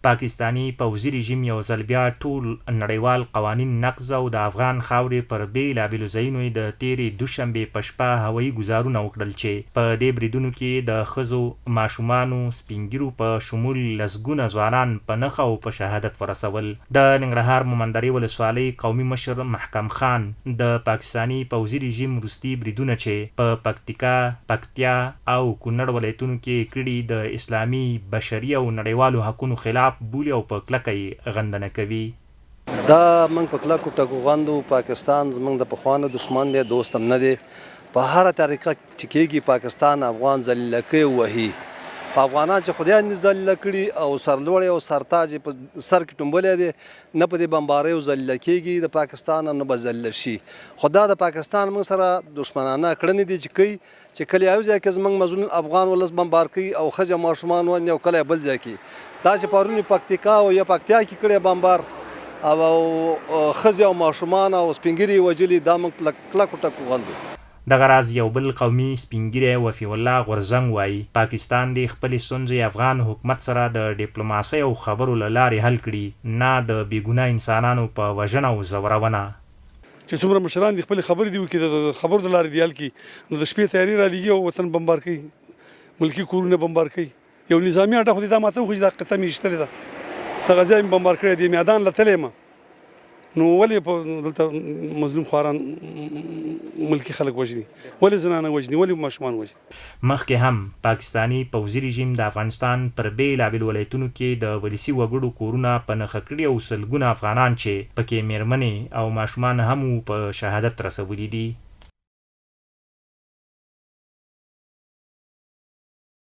پاکستانی پوځي رژیم یو ځل بیا ټول نړیوال قوانین نقض او د افغان خاورې پر بېلابېلو ځایونو یې د تېرې دوشنبې په شپه هوایي ګزارونه وکړل چې په دې بریدونو کې د ښځو، ماشومانو، سپینګیرو په شمول لسګونه ځوانان په نښه او په شهادت ورسول. د ننګرهار مومندرې ولسوالۍ قومي مشر محکم خان د پاکستاني پوځي رژیم وروستي بریدونه چې په پکتیکا، پکتیا او کونړ ولایتونو کې کړي د اسلامي، بشري او نړیوالو حقونو خلاف بولي او په کلکه یې غندنه کوي. دا موږ په کلکو ټکو غندو. پاکستان زموږ د پخوانه دشمن دی، دوست هم نه دی. په هره طریقه چې کېږي پاکستان افغان ذلیله کوي وهي. په افغانان چې خدای نه ذلیله کړي او سرلوړی او سرتاج په سر کې ټومبلی دی، نه په دې بمباریو ذلیله کېږي د پاکستان، نه به ذلیله شي. خو دا د پاکستان موږ سره دشمنانه کړنې دي چې کوي چې کله یو ځای کې زموږ مظلوم افغان ولس بمبار کوي او ښځې ماشومان ونیسي او کله بل ځای کې دا چې پرون پکتیکا او یا پکتیا کې کړی بمبار او ښځې او ماشومان او سپینګیري وژلي، دا موږ کلکو ټکو غندو. دغه راز یو بل قومي سپینګیری وفي الله غورزنګ وایي پاکستان د خپلې ستونزې افغان حکومت سره د ډیپلوماسۍ او خبرو له لارې حل کړي، نه د بېګناه انسانانو په وژنه او ځورونه. چې څومره مشران دي خپلې خبرې دي وکړي د خبرو د لارې دي حل کړي، نو د شپې تیاري رالېږي او وطن بمبار کوي، ملکي کورونه بمبار کوي. یو نظامي اډه خو دې دا ماته وخوږي دا قطعه مې ایستلې ده، دغه ځای مې بمبار کړی دی، میدان له تللی یم. نو ولې په دلته مظلوم خواران ملکي خلک وژني، ولې زنانه وژني، ولې ماشومان وژني؟ مخکې هم پاکستاني پوځي رژیم د افغانستان پر بېلابېلو ولایتونو کې د ولسي وګړو کورونه په نښه کړي او سلګونه افغانان چې پکې میرمنې او ماشومان هم په شهادت رسولي دي.